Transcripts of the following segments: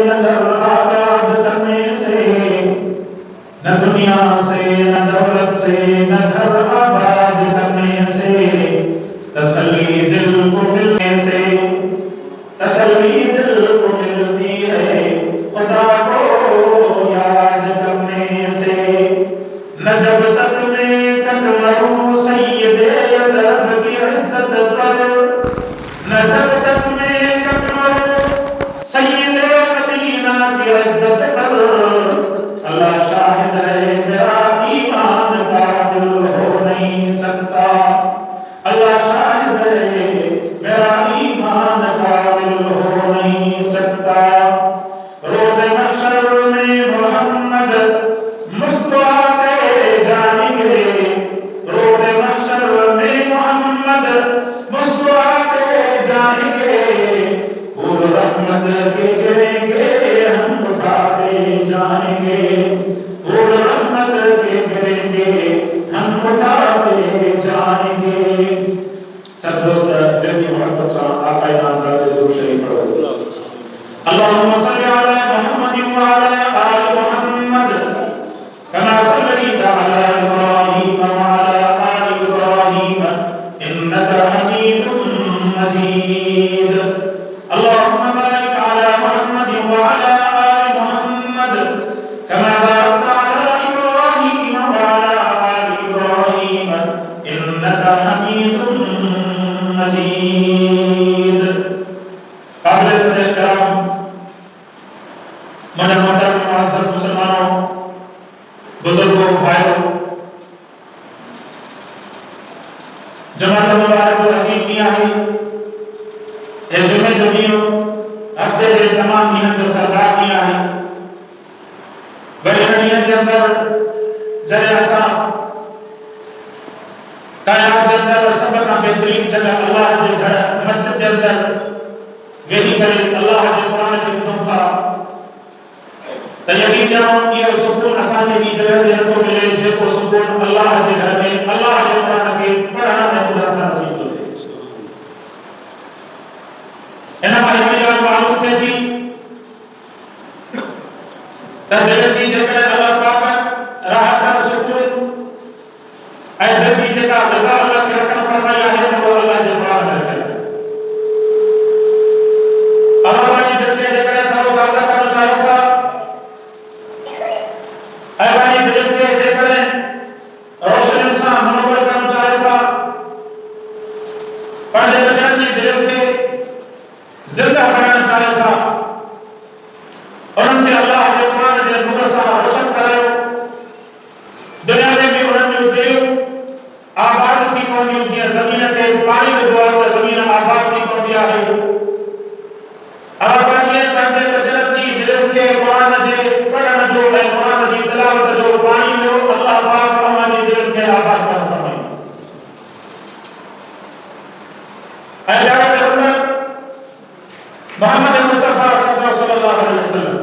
न घर आबाद करने से, न दुनिया से न दौलत से न घर आबाद करने से, तसल्ली दिल को मिलने से, तसल्ली दिल को मिलती है खुदा को याद करने से। न जब तक मैं कट मरूं सैयदे अरब की इज्जत पर, न जब तक मैं कट मरूं सैयदे मदीना की इज्जत पर, अल्लाह शाहिद है मेरा ईमान काबिल हो नहीं सकता। अल्लाह शाहिद है मेरा ईमान काबिल हो नहीं सकता। रोज़े महशर में मोहम्मद मुस्कुराते जाएंगे, रोज़े महशर में मोहम्मद मुस्कुराते जाएंगे, फूल रहमत के गिरेंगे हम उठाते जाएंगे, फूल रहमत के गिरेंगे हम उठाते जाएंगे। सब दोस्त दिल की मोहब्बत से आका इनामदार के दुरूद शरीफ पढ़ो। अल्लाहुम्मा सल्ली अला मुहम्मद व अला आलि मुहम्मद कमा सल्लैता अला इब्राहीम व अला आलि इब्राहीम इन्नका हमीदुम मजीद। अल्लाहुम्मा बारिक अला मुहम्मद व अला आलि मुहम्मद कमा बारकता अला इब्राहीम व अला आलि इब्राहीम इन्नका हमीदुम मजीद। काबिल सदर कराम, मन मोहतरम मुअज़्ज़ज़ मुसलमानों, बुजुर्गों, भाइयों, जमात मुबारक और अजीम मियाँ है ये जुमे जो दियो हफ्ते के तमाम मियाँ जो सरदार मियाँ है वही नदियों के अंदर जरे ऐसा कायनात के अंदर सब का बेहतरीन जगह अल्लाह के घर मस्जिद के अंदर वही करे अल्लाह के कुरान के तुमका तो यकीन जानो ये सुकून असाने की जगह दे रखो मिले जेको सुकून अल्लाह के घर में अल्लाह के कुरान के पढ़ना है पूरा सा नसीब हो जाए। इन्हें भाई जान मालूम थे कि दिल की जगह अल्लाह पाक राहत और सुकून ऐ दिल की जगह रज़ा अल्लाह से रकम फरमाया है तो वो अल्लाह के कुरान में करे। अल्लाह की दिल के जगह तरो ताज़ा करना चाहेगा, ऐवानी दिल के जगह रोशन इंसान मनोबल करना चाहेगा, पहले बजान की दिल के जिंदा बनाना चाहेगा और उनके अल्लाह के कुरान के नूर से रोशन कराओ। दुनिया में भी उन्होंने दिल आबाद की पौधी जी जमीन के पानी में दुआ तो जमीन आबाद की पौधिया है। अब ये पंजे बजरत की दिल के कुरान जे पढ़न जो है कुरान की तिलावत जो पानी में हो अल्लाह पाक हमारी दिल के आबाद कर फरमाए। ऐ प्यारे पैगंबर मोहम्मद मुस्तफा सल्लल्लाहु अलैहि वसल्लम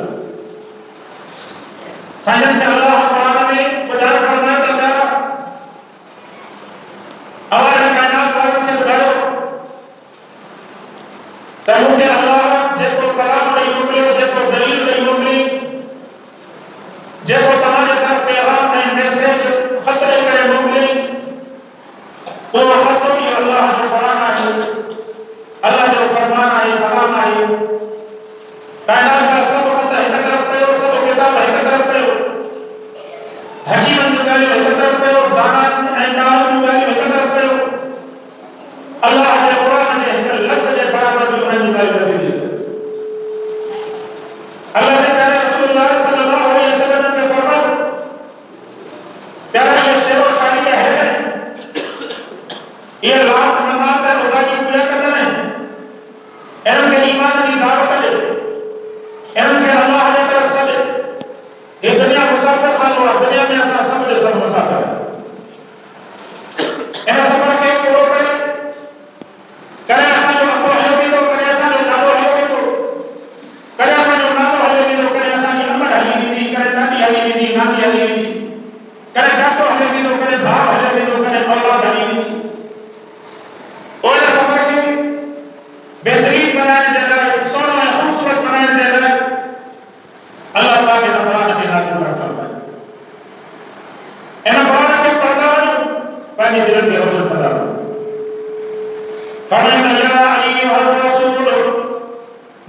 साजन के अल्लाह कुरान में बयान करना तो प्यारा हमारे कायनात वालों के बुलाओ तब के अल्लाह जेको कलाम नहीं मोकलियो, जेको दलील नहीं मोकली, जेको तमारे तरफ पैगाम ऐं मैसेज खत नहीं करे मोकली, वो खत ही अल्लाह जो कुरान है, अल्लाह जो फरमान है, कलाम है। कायनात का सब खत एक तरफ पे हो, सब किताब एक तरफ पे हो, हकीमत जो गाली एक तरफ पे हो, दाना ऐं दाल जो गाली एक तरफ पे हो, अल्लाह के कुरान के लफ्ज के बराबर भी उन्हें गाली नहीं दी सकते। अल्लाह से प्यारे रसूलुल्लाह सल्लल्लाहु अलैहि वसल्लम के फरमान प्यारा ये शेर और शायरी का है ये रात नमाज है रोजा की पूजा करना है इनके ईमान की दावत है इनके अल्लाह की तरफ से ये दुनिया मुसाफिर खानो है दुनिया में ऐसा सब जो सब मुसाफिर है इन सफर के पूरा करे ऐसा जो अबो है भी तो करे ऐसा जो नाबो है भी तो करे ऐसा जो नाबो है भी तो करे ऐसा जो अम्मा है भी दी करे दादी है भी दी नानी है भी दी करे चाचो है भी तो करे भाव है भी तो करे औलाद है भी दी और सफर के बेहतरीन बनाने दे रहा है सोना खूबसूरत बनाने दे रहा है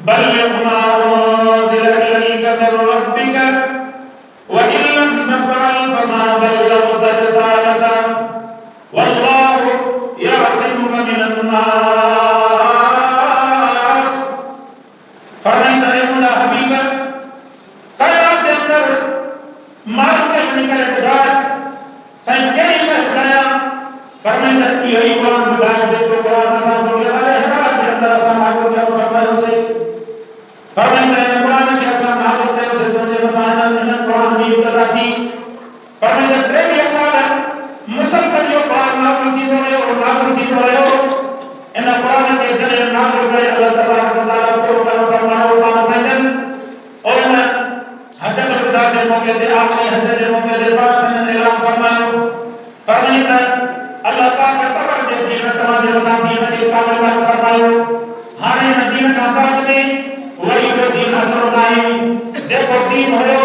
बल्लिग मा उनज़िला इलैका मिन रब्बिका व इन लम तफ़अल फमा बल्लग़ता रिसालतह वल्लाहु यअसिमुका मिनन नास। फरमाइंदा है खुदा हबीब कायनात के अंदर मालूम करने का खुदा साईं केड़ी शय खुदाया फरमाइंदा यही कुरान खुदाया जो कुरान असा को के बारे हरा के अंदर असा नाज़िल किया फरमायो से फरमाइंदा है कुरान के असा नाज़िल किया से तो जे बताना इन कुरान की इब्तिदा की फरमाइंदा प्रेमी साल मुसलसल यो कुरान नाज़िल की तो रहे हो इन कुरान के जने नाज़िल करे अल्लाह तबारक व तआला को फरमायो पाना सजन और हजत खुदा के मौके ते आखिरी हजत के मौके ते पास ने ऐलान फरमायो फरमाइंदा अल्लाह पाक तबार जे दीन तमा दे बता दीन के कामिल कर फरमायो हाने न दीन का बाद में वही जो दीन अजरो नाई जे को दीन होयो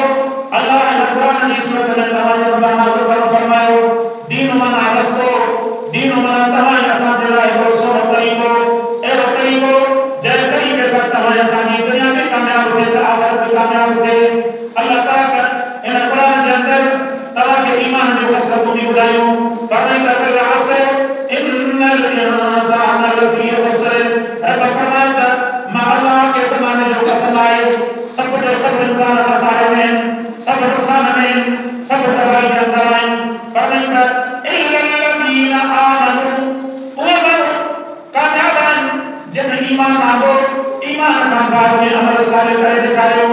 अल्लाह ने कुरान की सूरत में तमा दे बता नाज़िल कर फरमायो दीन माना रस्तो दीन माना तमा असा जे लाए को सोनो तरीको एरो तरीको जे तरीके से तमा असा की दुनिया में कामयाब थे आखिरत में कामयाब थे अल्लाह पाक इन कुरान के अंदर तवा के ईमान जो खसलतों की बुलायो फरमाइंदा बिल असर इन्नल इंसाना लफी खुसर रब फरमाइंदा मा अल्लाह के ज़माने जो कसम आए सब जो सब इंसान खसारे में सब नुकसान में सब तबाही के अंदर आए फरमाइंदा इल्लल्लज़ीना आमनू उमर कामयाब जिन ईमान आओ ईमान का बाद में अमल साले करे दिखायो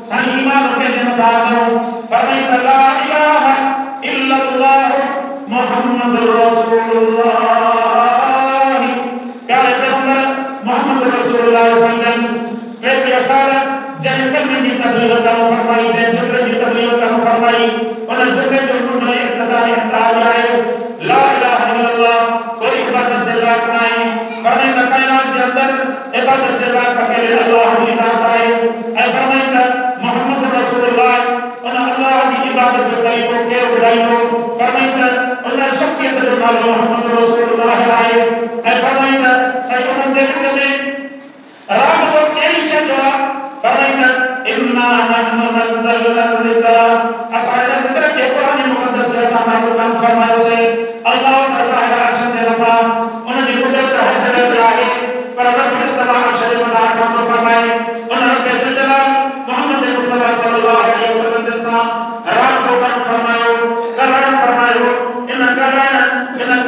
सही ईमान के ने बताओ फरमाइंदा ला इलाहा इल्लल्लाह मुहम्मदुर रसूलुल्लाह प्यारे पैगंबर मोहम्मद रसूलुल्लाह सल्लल्लाहु अलैहि वसल्लम के साल जन कलमे की तबलीग का फरमाई जन जुमले की तबलीग का फरमाई और जुमले जो उन्होंने इब्तिदा आए ला इलाहा इल्लल्लाह कोई इबादत जल्ला नहीं फरमाइंदा कायनात के अंदर इबादत जल्ला अकेले अल्लाह की जात है ऐ फरमाइंदा मोहम्मद रसूलुल्लाह और अल्लाह की इबादत के तरीकों के बुलाइयो फरमाइंदा और शख्सियत जो नाम मोहम्मद रसूलुल्लाह आए ऐ फरमाइंदा सही उम्मत के में राम तो केरी शब्द फरमाइंदा इन्ना नहनु नज़्ज़लना ज़िक्रा असाना ज़िक्र के कुरान मुकद्दस के सामने कुरान फरमायो से अल्लाह ज़ाहिर अर्श के लता उन्हें कुदरत हर जगह रहे पर रब इस्तिवा अर्श के मदा को फरमाए उन्हें रब जलाल मोहम्मद मुस्तफा सल्लल्लाहु अलैहि वसल्लम के साथ रात को फरमायो इन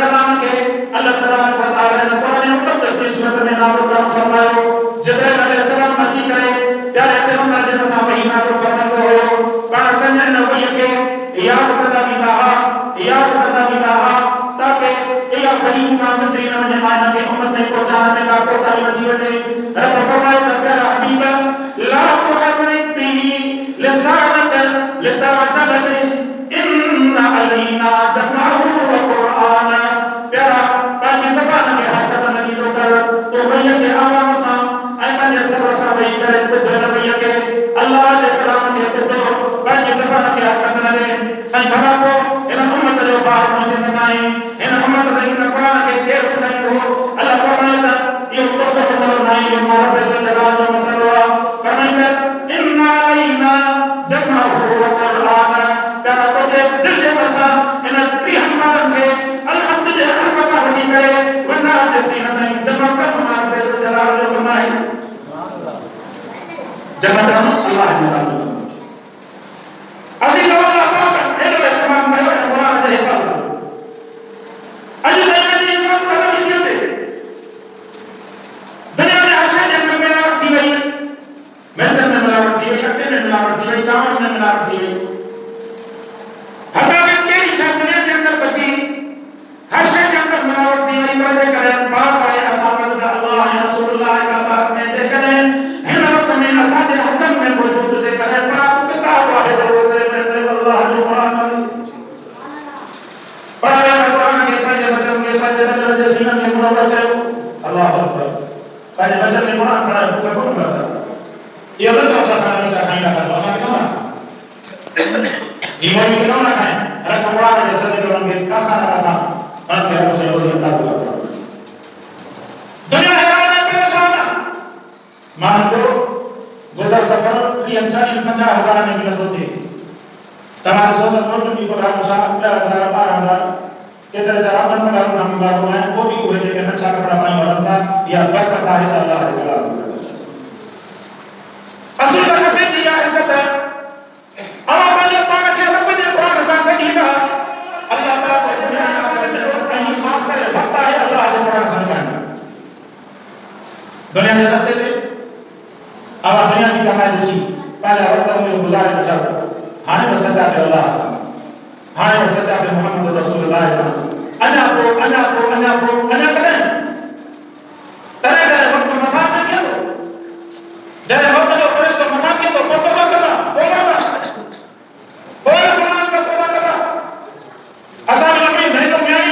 कलाम के अल्लाह तबारक व तआला ने कुरान मुकद्दस की सूरत में नाज़िल कर फरमायो जिब्राइल अलैहिस्सलाम मची करे प्यारे पैगंबर ने बता वही नाज़िल फरमायो हो बड़ा संजय ने वही के याद कदा ताकि या वही मुकाम से न वने मायना के उम्मत ने पहुंचाने में का कोताही नदी वने रब फरमाए प्यारा हबीब ला तुहरिक बिही लिसानक लितअजल बि इन्ना अलैना जमअहु व कुरआन प्यारा बाकी ज़बान के हरकत नदी तो कर तो वही के आवाम सा ऐ पंजे सबर सा वही करे तो नबी के अल्लाह के कलाम के तो बाकी ज़बान के हरकत नदी सही भला को इन उम्मत जो बात मुझे बताई इन उम्मत ने इन कुरान के केर बताई तो अल्लाह फरमाता ये तो मसला नहीं ये हमारा बेस जलाल का मसला फरमाता इन्ना अलैना जमअहु व कुरआन प्यारा तो के दिल के बचा इन प्रियंबर के अल्हम्दुलिल्लाह का हकी करे वरना जैसे नहीं जमा कर हमारा बेस जलाल जो बनाई जमा कर अल्लाह ने अजी अल्लाह पाक एलो तमाम करो कुरान के हिफाजत अजी नहीं हिफाजत वाला क्यों थे दुनिया में आशा जन्नत में मिलावट थी भाई मिर्च में मिलावट थी भाई अक्के में मिलावट थी भाई चावल में मिलावट थी भाई हर के इच्छा दुनिया के अंदर बची हर शय के अंदर मिलावट थी भाई वजह करे बात आए असामत का अल्लाह है रसूलुल्लाह का बात में जे करे हिन वक्त में असाजे हदम में मौजूद जे करे बात किताब है दूसरे में से अल्लाह जो कुरान पढ़ा कुरान के पंजे बचन जे सीना में मुनव्वर करो अल्लाह अकबर पंजे बचन में कुरान पढ़ा को कौन करता ये बच्चा का सारा बच्चा खाई का तो असा क्यों ना ये मोई क्यों ना खाए अरे कुरान के सदे को उनके का खाना था और तेरे को से उसे बता दो दुनिया हैरान है परेशान मान लो गुजर सफर की 40-50,000 में मिलत होते तमारे सोदर नोट की पगार मुसा 11,000-12,000 के तरह जराफन पगार नाम पगार हुआ है वो भी हुए थे कि अच्छा कपड़ा पानी वाला था या बरकत है अल्लाह के कलाम असल का कपड़े दिया इज्जत है अब अपन ये पाना के रब ने कुरान साथ में दिया अल्लाह पाक को दुनिया में कहीं खास करे लगता है अल्लाह के कुरान साथ में दुनिया में रहते थे अब दुनिया की कमाई देखी पहले वक्त में गुजारे बचा हाने में सच्चा पे अल्लाह सा हाने में सच्चा पे मोहम्मद रसूलुल्लाह सा अना करें तरह तरह वक्त मथा चाहिए तो जरे वक्त जो फरिश्ता मथा किया तो तौबा करा कुरान का तौबा करा असा में अपनी नहीं तो मैं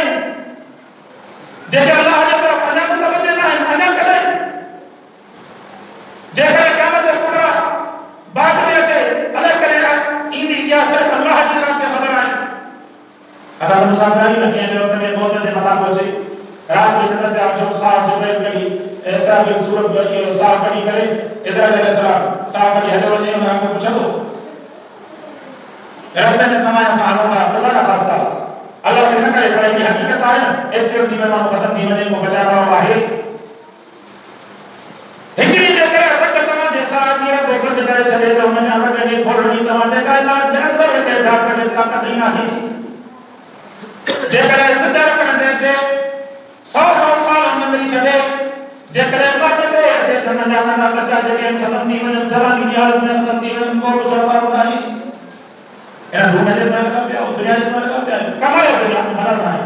जैसे अल्लाह की तरफ अना को तवज्जो ना अना करें जैसे क़यामत कुबरा बाद में अचे अल्लाह करे इंदी या सिर्फ अल्लाह की जात के खबर आई असा तो मुसाफिर न के वक्त में मौत के मता पहुंचे रात की नजर पे जो साहब जिब्राइल कड़ी ऐसा भी सूरत ये साहब कड़ी करे इस्राइल अलैहिस्सलाम साहब कड़ी हले वने उन्हें को पूछा तो रास्ते में तमाया सहारों का खुदा का खासा अल्लाह से न करे पर ये हकीकत है एक्सीडेंट में मानो खत्म थी मैंने को बचाना वाला है हिकड़ी जगह सारिया गोबर दिखाए चले तो मैंने अलग अलग खोल रही तमाचे का इलाज जनता के डॉक्टर के ताकत ही नहीं जेकर जिंदा रखने दे जे 100 साल अंदर नहीं चले जेकर बात दे जे धन जाना ना बच्चा जे खत्म नहीं में जवानी की हालत में खत्म नहीं में को चढ़वा होता है एना ढूंढने में लगा पे दुनिया में लगा पे कमाए दुनिया भला नहीं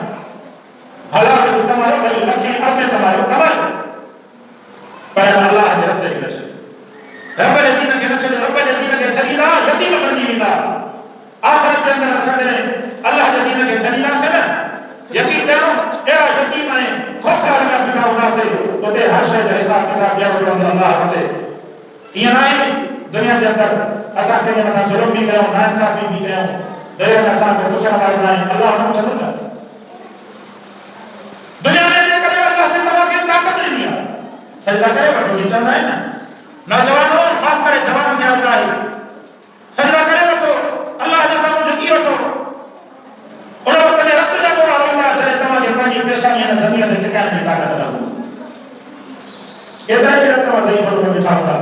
भला के कमाए भाई लक्ष्य अपने कमाए कमाए पर अल्लाह के रास्ते में चले रब यकीन के नचले रब यकीन के चलीला यतीम बनी विदा आखिरत के अंदर असर ने अल्लाह यकीन के चलीला से ना यकीन करो ए यकीन है खोखा लगा पिता उना से ओते हर शय जो हिसाब किताब दिया वो अल्लाह करे ये नहीं दुनिया के अंदर असा के मना जुल्म भी कयो ना इंसाफी भी कयो दया का साथ पूछने वाला नहीं अल्लाह हम चलता दुनिया में लेकर अल्लाह से तवा के ताकत नहीं दिया सजदा करे बट ये चलना है ना नौजवानों खास कर जवानों के आजाई सजदा करे तो अल्लाह जैसा मुझे कियो तो और वक्त में रब ने बोला अल्लाह तेरे तमाम पानी पेशानी है जमीन पे टिकाने की ताकत ना इतना ही रखता है सही फल में बिठा होता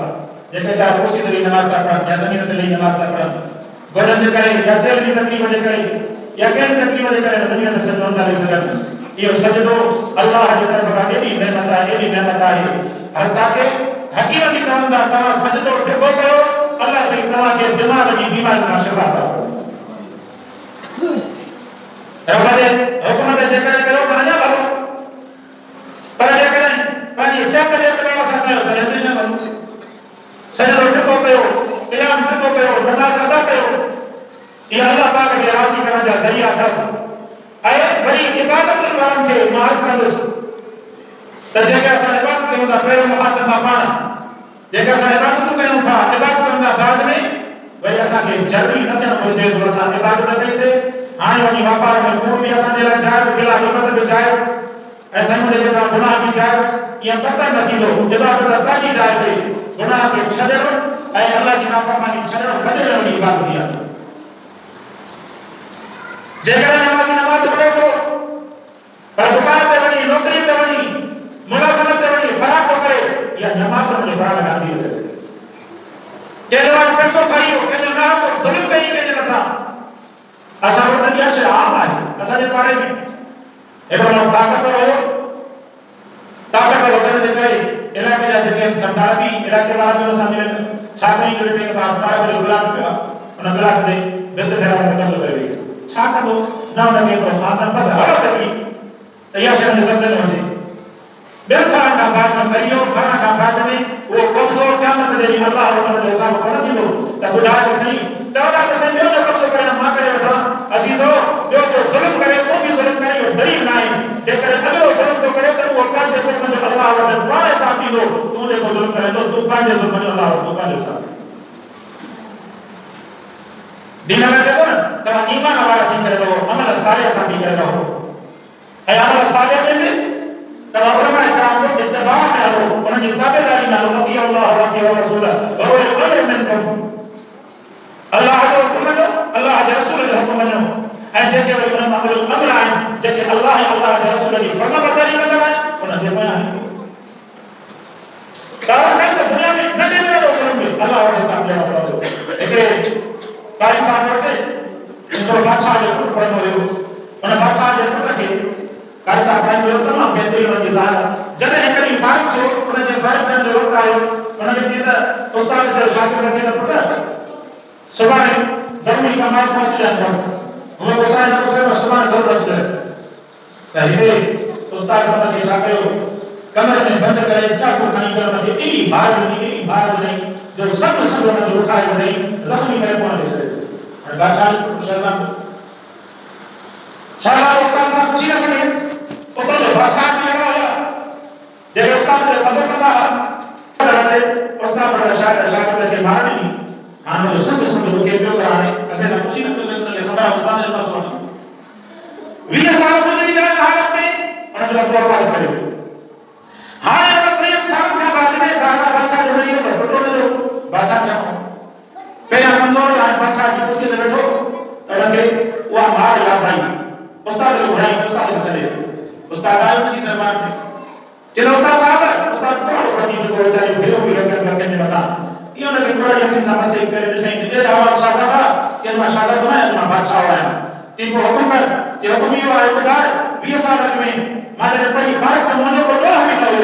जैसे चाहे कुर्सी दली नमाज का पढ़ा या जमीन दली नमाज का पढ़ा गोदन जे करे या जेल की तकलीफ जे करे या केन तकलीफ जे करे दुनिया में सजदो ताले सगन ये सजदो अल्लाह की तरफ का ये भी नेमत है हर ताके हकीकत की तमन्ना तमा सजदो ढको करो अल्लाह से तमा के दिमाग की बीमारी का शिफा करो रबे हुकूमत जेकर करो बना करो पर जेकर पानी से करे तो सा करो पर न करो सजदो ढको करो क़याम ढको करो नमाज अदा करो ये अल्लाह पाक के राजी करने का जरिया था आए बड़ी इबादत कुरान के माज का तो जेका सा इबादत के होता पहले मुखातबा पाना जेका सा इबादत कयो था इबादत करना बाद में वही असा के जरूरी न थियण घुरिजे तो असा इबादत कईसे हाणे वञी वापार में कूड़ भी असा जे लाइ जायज़ बिला हिम्मत भी जायज़ ऐसा मुझे के गुनाह भी जायज़ ये पता न थींदो इबादत काजी जाए पे गुनाह के छॾणु ऐं अल्लाह जी नाफरमानी छॾणु वॾे वॾी इबादत आहे जेकर नमाज़ी नमाज पढ़े तो पर दुकान ते वञी नौकरी ते वञी मुलाज़मत ते वञी फराक करे या नमाज में फराक गांधी वजह से के जवान पैसो खाइयो के ना को जुल्म कई के नथा असा वक्त दिया से आम है असा जे पाड़े में एवं ताकत हो वगैरह जे करे इलाके जा जेके सरदार भी इलाके वाला भी सामने छा कई जो के बाद पार में ब्लॉक पे उन ब्लॉक दे बेत फेरा के कब्जो कर ली छा कदो ना उन के तो खानदान बस हवा सकी तैयार शरण कब्जे न वठे बेल साल का बाद में मरियो मरण का बाद में वो कब्जो क़यामत दे अल्लाह और हिसाब कोन थींदो त बुधा के सही चौदा के सही जो कब्जो करे मां करे वठा अजीजो जो जुल्म करे तो भी जुल्म करे वो दलील ना है जेकर अगलो जुल्म तो करे तो वो पांच जुल्म जो अल्लाह और पांच हिसाब दी दो तूने को जुल्म करे तो तू पांच जुल्म जो अल्लाह और पांच हिसाब दिन में जो ना तमा ईमान वाला थी करे रहो अमल साले सा भी करे रहो ऐ अमल साले में तमा उलमा कराम को इत्तिबा में हलो उन जी ताबेदारी में हलो अती अल्लाह व अती रसूल व उल अम्र मिनकुम अल्लाह जो हुकुम जो अल्लाह जे रसूल जो हुकुम जो ऐं जेके वरी उन में उल अम्र आहिनि जेके अल्लाह जे रसूल जी फर्माबरदारी कंदा आहिनि उन ते बयान कारण त दुनिया में न देने वालो ज़ुल्म में अल्लाह वटि हिसाब ॾियणो पवंदो हिकिड़े कारी साहब वटि हिकिड़ो बादशाह जो पुटु पढ़ंदो हुयो उन बादशाह जे पुट खे कारी साहब पढ़ाईंदो हुयो तमामु बहितरीन उन जी ज़ाल जॾहिं हिकु ॾींहुं फारिग थियो उन जे फारिग थियण जो वक़्तु आयो उन खे चई त उस्ताद जो शागिर्द खे त पुट सुभाणे ज़रूरी कमाई पहुची वञो हुन गुस्सा न गुस्से सुभाणे ज़रूरु अची वञो त हिते उस्ताद उन खे छा कयो कमरे में बंद करे चाकू खणी करे उनखे एॾी बार ॾिनई जो सभु उनखे उठाए वञई ज़ख़्मी करे कोन ॾेई छॾियो हाणे बादशाह शहज़ादो उस्ताद सां पुछी न सघे उतां जो बादशाह थी वियो हुया जेके उस्ताद जो पतो कंदा हुआ उस्ताद शागिर्द खे मार ॾिनी हाणे जो सभु मूंखे पियो करे हाणे अॻे सां पुछी न पियो सघे उनखे ख़बर आहे उस्ताद जे पास वञो 20 साल गुज़री विया हालत में उन जो वफ़ात करे हाणे अगर प्रियम साहब का बाद में ज़्यादा बादशाह जो नहीं है तो जो बादशाह क्या पहला मंजूर है बादशाह की कुर्सी पे बैठो तड़के वो मार याद आई उस्ताद को बुलाई उस्ताद के सले उस्ताद आए उनकी दरबार में चलो साहब उस्ताद को बड़ी जो बेचारे भेड़ों भी लगे लगे में बता ये उनके थोड़ा यकीन समझ से करे सही दे रहा शाह साहब के मैं शाह साहब ना बादशाह हुआ है तीन को हुक्म कर जे हुक्म यो आए बता 20 साल में मारे पड़ी फारक को मनो को दो हमें कहो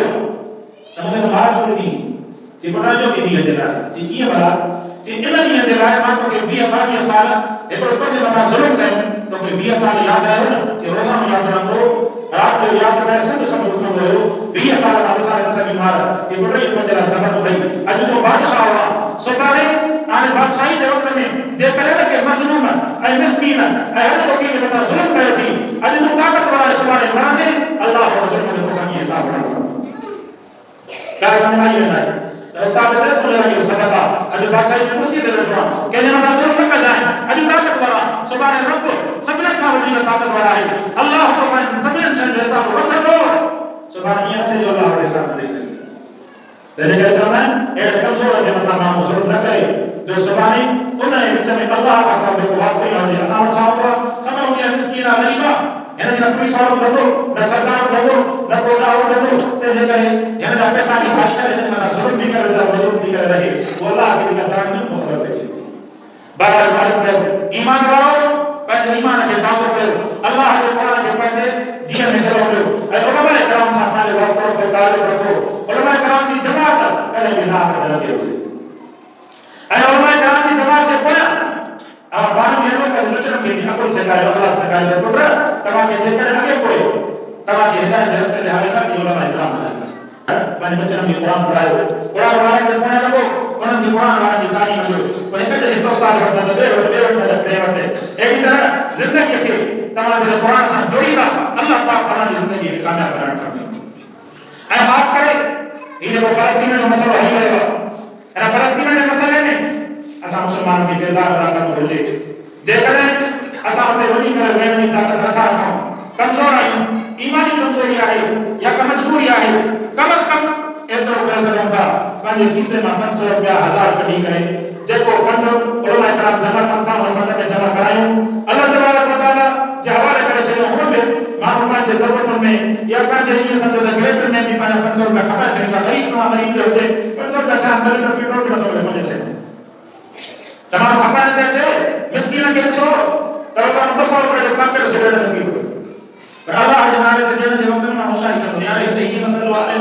तमने तो बात जरूरी जे बड़ा जो के दिए देला जे किए वाला जे इन दिए देला मान तो के 20 साल एकड़ो तो जे बड़ा जुल्म है तो के 20 साल याद आयो ना जे रोजा में याद रखो रात को याद करे सब हुक्म हो 20 साल अवसार से बीमार जे बड़ा ये बदला सबक भई आज तो बादशाह हुआ सुबारे आने बादशाही दे वक्त में जे करे के मजलूम है मिस्कीन है हर को के बड़ा जुल्म करे थी आज तो ताकत वाला सुबारे माने अल्लाह को जुल्म को का हिसाब रखो क्या समझ आई है तो साहब ने तो लगा सबका आज बादशाही की कुर्सी दे रहा के जना जुल्म न कर जाए आज ताकत वाला सुबारे रब सबने का वली ताकत वाला है अल्लाह को मान सबने चंद हिसाब रख दो सुबारे ये थे जो अल्लाह के साथ नहीं सकते देने का कहना है एक कमजोर है मतलब मां जुल्म न करे जो सुबानी उन्हें विच में अल्लाह का सामने को वास्ते है असा चाहता समय उन्हें मिस्कीना गरीबा यानी ना पुलिस वालों को दो ना सरकार को दो ना कोई दाव को दो ते जे करे यानी ना पैसा की बादशाह ने ना जुल्म भी करे जा जुल्म भी करे रहे वो अल्लाह की दान में मुखबर देखे बार वारिस में ईमान वालों पहले ईमान के दासो पे अल्लाह के कुरान के पहले जीवन में चलो ऐ उलमा कराम साहब ने वास्तव को तारीफ रखो उलमा कराम की जमात पहले भी ना कर दे उसे ऐ उलमा कराम की जमात के पढ़ा अब बाहर में लोग का लचन के अकुल से का अल्लाह से का तो बड़ा तवा के जेकर आगे कोई तवा के हिदायत रास्ते ले आवेगा कि उलमा कराम बनाएगा मैंने बच्चों में कुरान पढ़ाया कुरान वाले के पढ़ा लोग उन्होंने की कुरान वाले की तारीफ की वो एक तो साल का बे एक तरह जिंदगी के तमाम कुरान से जोड़ीदा अल्लाह पाक हमारी जिंदगी में कामयाब बनाना चाहते हैं खास करे ये जो फलस्तीन जो मसला है है फलस्तीन के मसले में असा मुसलमानों की किरदार अदा करनो हुजे जेकरे असा ते वडी करे वेण जी ताकत रखा रखो कमजोर आई ईमानी कमजोरी है या का मजबूरी है कम से कम एतरो कर सको था पांजे खीसे में 500 रुपया 1000 कढी करे जेको फंड उलमा कराम जमा कंदा उन फंड में जमा करायो अल्लाह तबारक व तआला जे हवाले करे छो हुन माण्हू पंहिंजे ज़रूरतुनि में या पंहिंजे ईअं सम्झो त ग्रेटर में बि पंहिंजा 500 रुपया खपे सघंदा गरीब न गरीब जो हुजे 500 रुपया छा मिले त पेट्रोल बि नथो मिले वञे तमामु खपाइण ते अचे मिस्कीन खे ॾिसो त उतां 200 रुपया जो पैकेट सिगरेट लॻी पियो पर अल्लाह जे नाले ते ॾियण जे वक़्त में होशियारी करिणी हाणे हिते हीअ मसइलो आहे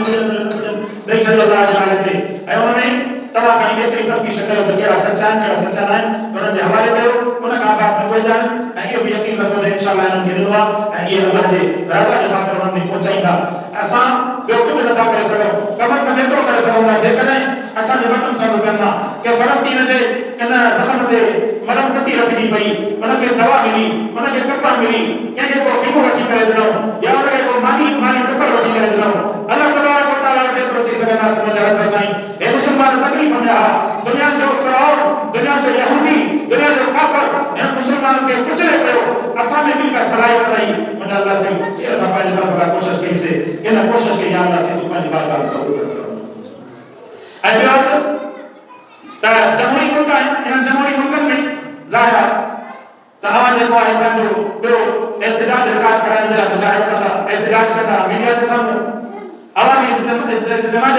ॾेई छॾियो अल्लाह जे नाले ते ऐं उन में तव्हां खणी एतिरी तफ़तीश कयो त कहिड़ा सचा आहिनि कहिड़ा सचा न आहिनि उन्हनि जे हवाले कयो उन खां बाद में उहे ॼाण ऐं इहो बि यकीन रखो त इंशाअल्लाह इन्हनि खे ॾिनो आहे ऐं इहे अल्लाह जे रज़ा जे ख़ातिर उन्हनि खे पहुचाईंदा असां ॿियो कुझु नथा करे सघूं कम से कम एतिरो करे सघूं था जेकॾहिं असांजे वटि सभु कनि कि फ़लस्तीन जे इन ज़ख़्म ते मलम पटी रखी पई उनखे दवा मिली उनखे कपड़ा मिली कंहिंखे को ख़ीमो वठी करे ॾिनो या उनखे को मानी टुकर वठी करे ॾिनो अल्लाह तबारक व तआला जेतिरो थी सघंदासीं मुंहिंजा रब साईं हे मुसलमान तकलीफ़ में हा दुनिया जो फ़िरऔन दुनिया जो यहूदी दुनिया जो काफ़िर हिन मुसलमान खे कुचले पियो असां में बि का सलाहियत रही मुंहिंजा अल्लाह साईं ये असां पंहिंजे तरफ़ ताला कोशिश कई से इन कोशिश के या अल्लाह से तू पानी बारगाह में कबूल कर ऐ बिराज ता जमहूरी मुल्क है इन जमहूरी मुल्क में ज़ाहिर ता आवाज को है पंहिंजो बियो एहतजाज रिकॉर्ड कराइण जे लाइ ज़ाहिर कंदा एहतजाज कंदा मीडिया जे साम्हूं अवामी इज्तिमा